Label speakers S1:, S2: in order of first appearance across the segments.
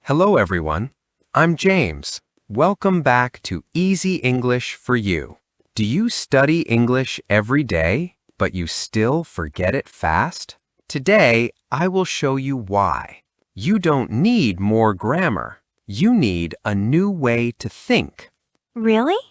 S1: Hello, everyone. I'm James. Welcome back to Easy English for You. Do you study English every day, but you still forget it fast? Today, I will show you why. You don't need more grammar. You need a new way to think.
S2: Really?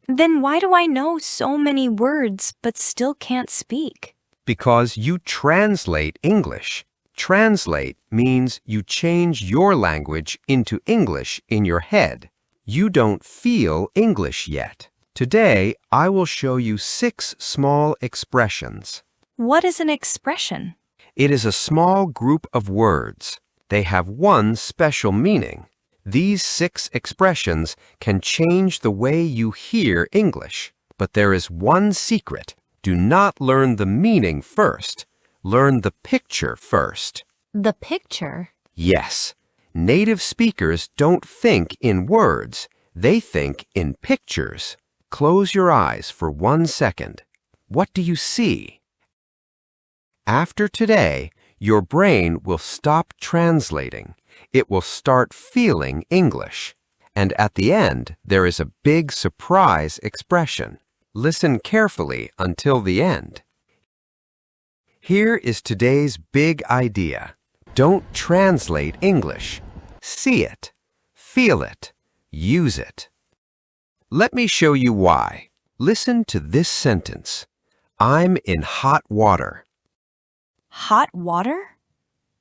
S2: Then why do I know so many words but still can't speak?
S1: Because you translate English. Translate means you change your language into English in your head. You don't feel English yet. Today, I will show you 6 small expressions.
S2: What is an expression?
S1: It is a small group of words. They have one special meaning. These 6 expressions can change the way you hear English. But there is one secret. Do not learn the meaning first. Learn the picture first.
S2: The picture?
S1: Yes. Native speakers don't think in words. They think in pictures. Close your eyes for 1 second. What do you see? After today, your brain will stop translating. It will start feeling English. And at the end, there is a big surprise expression. Listen carefully until the end. Here is today's big idea. Don't translate English. See it, feel it, use it. Let me show you why. Listen to this sentence. I'm in hot water.
S2: Hot water?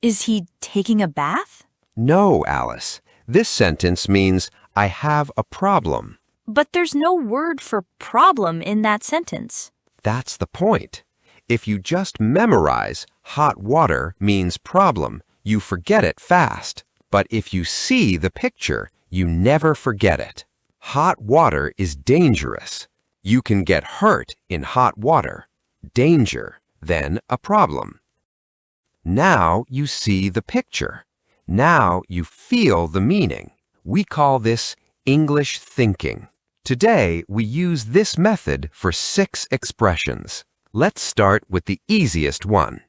S2: Is he taking a bath?
S1: No, Alice. This sentence means I have a problem.
S2: But there's no word for problem in that sentence.
S1: That's the point. If you just memorize hot water means problem, you forget it fast. But if you see the picture, you never forget it. Hot water is dangerous. You can get hurt in hot water. Danger, then a problem. Now you see the picture. Now you feel the meaning. We call this English thinking. Today, we use this method for 6 expressions. Let's start with the easiest one.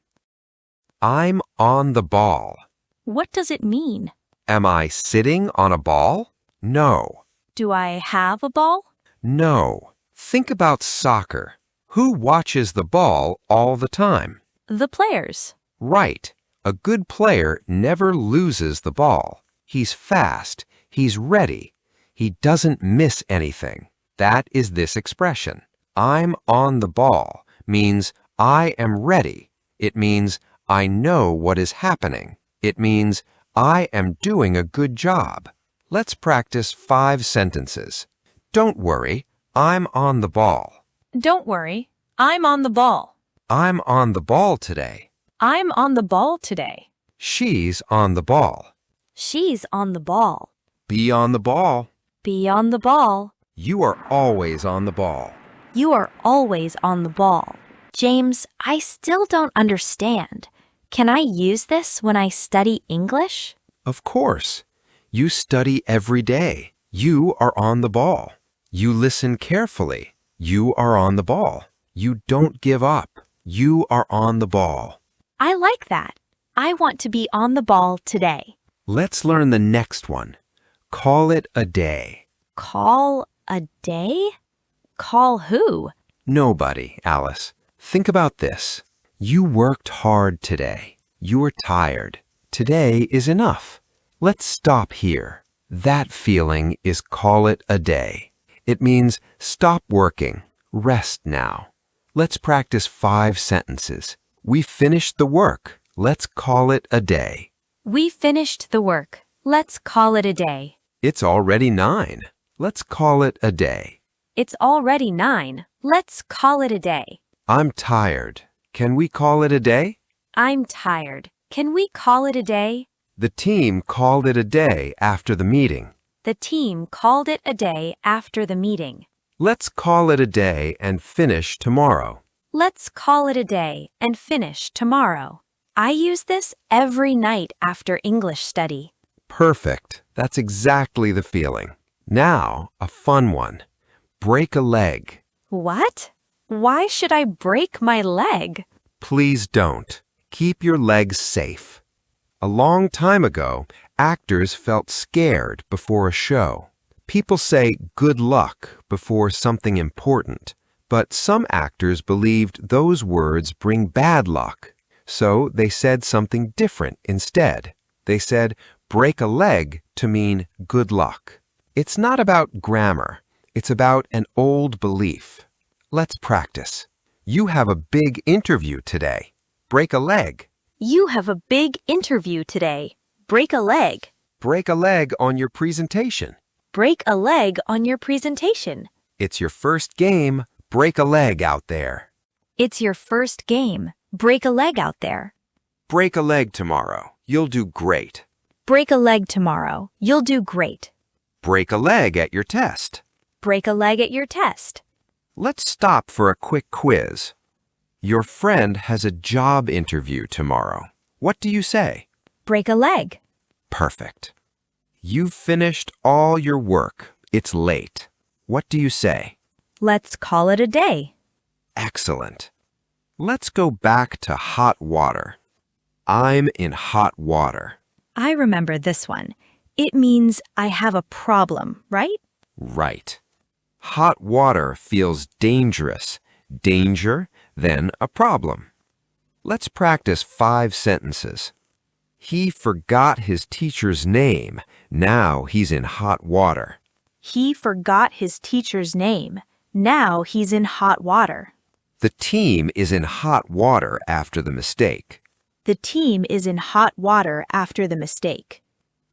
S1: I'm on the ball.
S2: What does it mean?
S1: Am I sitting on a ball? No.
S2: Do I have a ball?
S1: No. Think about soccer. Who watches the ball all the time?
S2: The players.
S1: Right. A good player never loses the ball. He's fast. He's ready. He doesn't miss anything. That is this expression. I'm on the ball means I am ready. It means I know what is happening. It means I am doing a good job. Let's practice 5 sentences. Don't worry, I'm on the ball.
S2: Don't worry, I'm on the ball.
S1: I'm on the ball today.
S2: I'm on the ball today.
S1: She's on the ball.
S2: She's on the ball.
S1: Be on the ball.
S2: Be on the ball.
S1: You are always on the ball.
S2: You are always on the ball. James, I still don't understand. Can I use this when I study English?
S1: Of course. You study every day. You are on the ball. You listen carefully. You are on the ball. You don't give up. You are on the ball.
S2: I like that. I want to be on the ball today.
S1: Let's learn the next one. Call it a day.
S2: Call a day? Call who?
S1: Nobody, Alice. Think about this. You worked hard today. You are tired. Today is enough. Let's stop here. That feeling is call it a day. It means stop working. Rest now. Let's practice 5 sentences. We finished the work. Let's call it a day.
S2: We finished the work. Let's call it a day.
S1: It's already 9. Let's call it a day.
S2: It's already 9. Let's call it a day.
S1: I'm tired. Can we call it a day?
S2: I'm tired. Can we call it a day?
S1: The team called it a day after the meeting.
S2: The team called it a day after the meeting.
S1: Let's call it a day and finish tomorrow.
S2: Let's call it a day and finish tomorrow. I use this every night after English study.
S1: Perfect. That's exactly the feeling. Now, a fun one. Break a leg.
S2: What? Why should I break my leg?
S1: Please don't. Keep your legs safe. A long time ago, Actors felt scared before a show. People say good luck before something important, but some actors believed those words bring bad luck. So they said something different instead. They said break a leg to mean good luck. It's not about grammar. It's about an old belief. Let's practice. You have a big interview today. Break a leg.
S2: You have a big interview today. Break a leg.
S1: Break a leg on your presentation.
S2: Break a leg on your presentation.
S1: It's your first game. Break a leg out there.
S2: It's your first game. Break a leg out there.
S1: Break a leg tomorrow. You'll do great.
S2: Break a leg tomorrow. You'll do great.
S1: Break a leg at your test.
S2: Break a leg at your test.
S1: Let's stop for a quick quiz. Your friend has a job interview tomorrow. What do you say?
S2: Break a leg.
S1: Perfect. You've finished all your work. It's late. What do you say?
S2: Let's call it a day.
S1: Excellent. Let's go back to hot water. I'm in hot water.
S2: I remember this one. It means I have a problem, right?
S1: Right. Hot water feels dangerous. Danger, then a problem. Let's practice 5 sentences. He forgot his teacher's name. Now he's in hot water.
S2: He forgot his teacher's name. Now he's in hot water.
S1: The team is in hot water after the mistake.
S2: The team is in hot water after the mistake.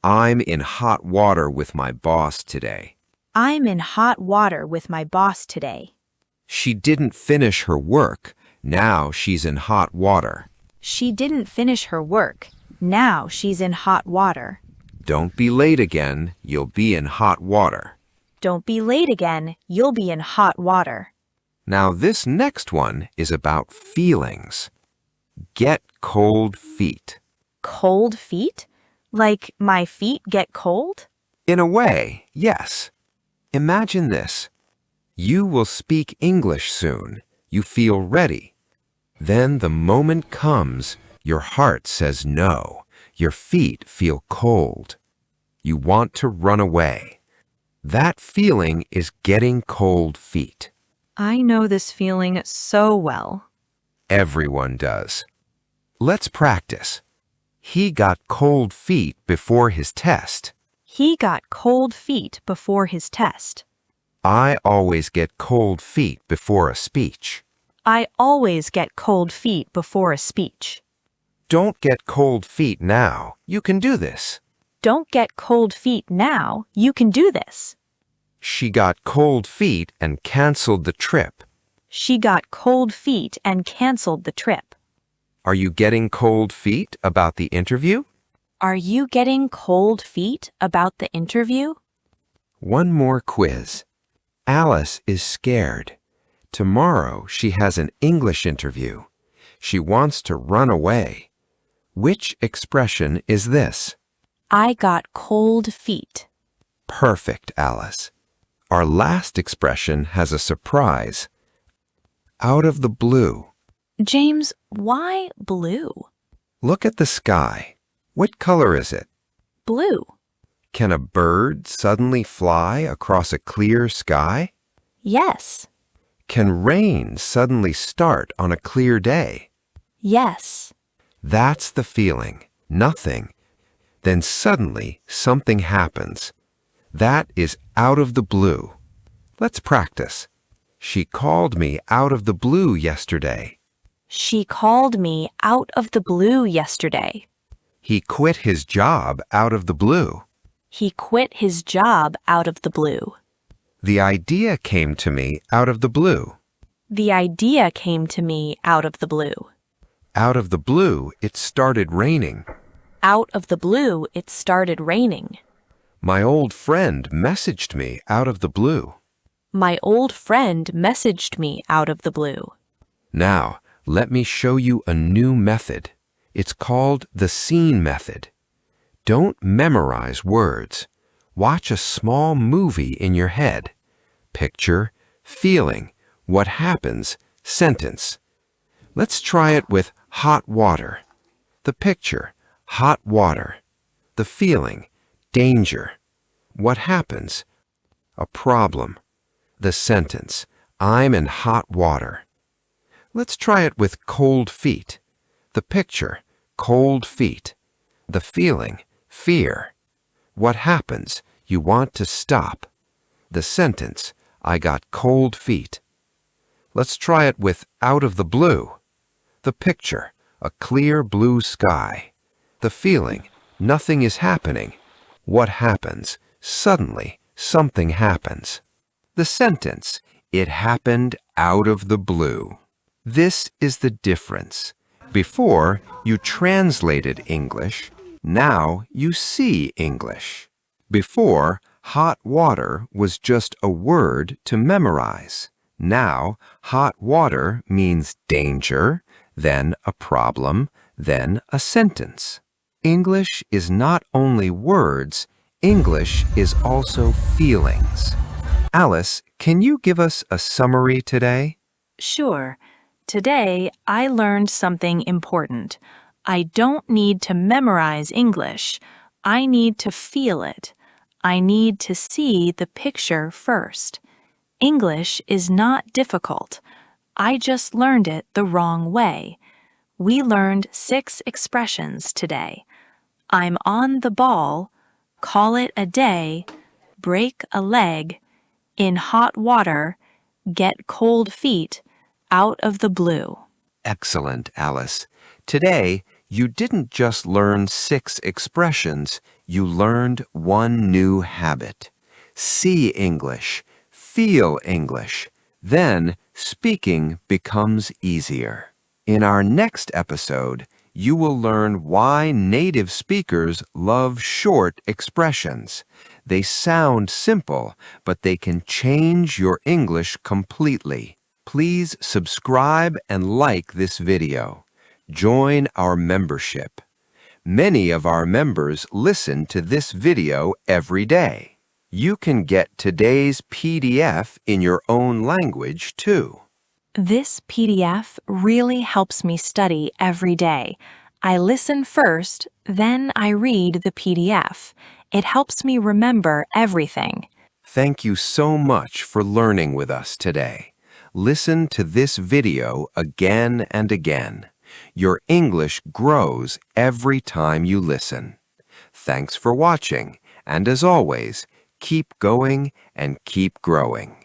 S1: I'm in hot water with my boss today.
S2: I'm in hot water with my boss today.
S1: She didn't finish her work. Now she's in hot water.
S2: She didn't finish her work. Now she's in hot water.
S1: Don't be late again. You'll be in hot water.
S2: Don't be late again. You'll be in hot water.
S1: Now this next one is about feelings. Get cold feet.
S2: Cold feet? Like my feet get cold?
S1: In a way, yes. Imagine this. You will speak English soon. You feel ready. Then the moment comes, your heart says no. Your feet feel cold. You want to run away. That feeling is getting cold feet.
S2: I know this feeling so well.
S1: Everyone does. Let's practice. He got cold feet before his test.
S2: He got cold feet before his test.
S1: I always get cold feet before a speech.
S2: I always get cold feet before a speech.
S1: Don't get cold feet now. You can do this.
S2: Don't get cold feet now. You can do this.
S1: She got cold feet and canceled the trip.
S2: She got cold feet and canceled the trip.
S1: Are you getting cold feet about the interview?
S2: Are you getting cold feet about the interview?
S1: One more quiz. Alice is scared. Tomorrow she has an English interview. She wants to run away. Which expression is this?
S2: I got cold feet.
S1: Perfect, Alice. Our last expression has a surprise. Out of the blue.
S2: James, why blue?
S1: Look at the sky. What color is it?
S2: Blue.
S1: Can a bird suddenly fly across a clear sky?
S2: Yes.
S1: Can rain suddenly start on a clear day?
S2: Yes.
S1: That's the feeling. Nothing. Then suddenly something happens. That is out of the blue. Let's practice. She called me out of the blue yesterday.
S2: She called me out of the blue yesterday.
S1: He quit his job out of the blue.
S2: He quit his job out of the blue.
S1: The idea came to me out of the blue.
S2: The idea came to me out of the blue.
S1: Out of the blue, it started raining.
S2: Out of the blue, it started raining.
S1: My old friend messaged me out of the blue.
S2: My old friend messaged me out of the blue.
S1: Now, let me show you a new method. It's called the scene method. Don't memorize words. Watch a small movie in your head. Picture, feeling, what happens, sentence. Let's try it with hot water. The picture, hot water. The feeling, danger. What happens? A problem. The sentence, I'm in hot water. Let's try it with cold feet. The picture, cold feet. The feeling, fear. What happens? You want to stop. The sentence, I got cold feet. Let's try it with out of the blue. The picture, a clear blue sky. The feeling, nothing is happening. What happens? Suddenly, something happens. The sentence, it happened out of the blue. This is the difference. Before, you translated English. Now you see English. Before, hot water was just a word to memorize. Now, hot water means danger, then a problem, then a sentence. English is not only words, English is also feelings. Alice, can you give us a summary today?
S3: Sure. Today, I learned something important. I don't need to memorize English. I need to feel it. I need to see the picture first. English is not difficult. I just learned it the wrong way. We learned 6 expressions today. I'm on the ball, call it a day, break a leg, in hot water, get cold feet, out of the blue.
S1: Excellent, Alice. Today, you didn't just learn 6 expressions, you learned one new habit. See English, feel English, then speaking becomes easier. In our next episode, you will learn why native speakers love short expressions. They sound simple, but they can change your English completely. Please subscribe and like this video. Join our membership. Many of our members listen to this video every day. You can get today's PDF in your own language, too.
S3: This PDF really helps me study every day. I listen first, then I read the PDF. It helps me remember everything.
S1: Thank you so much for learning with us today. Listen to this video again and again. Your English grows every time you listen. Thanks for watching, and as always, keep going and keep growing.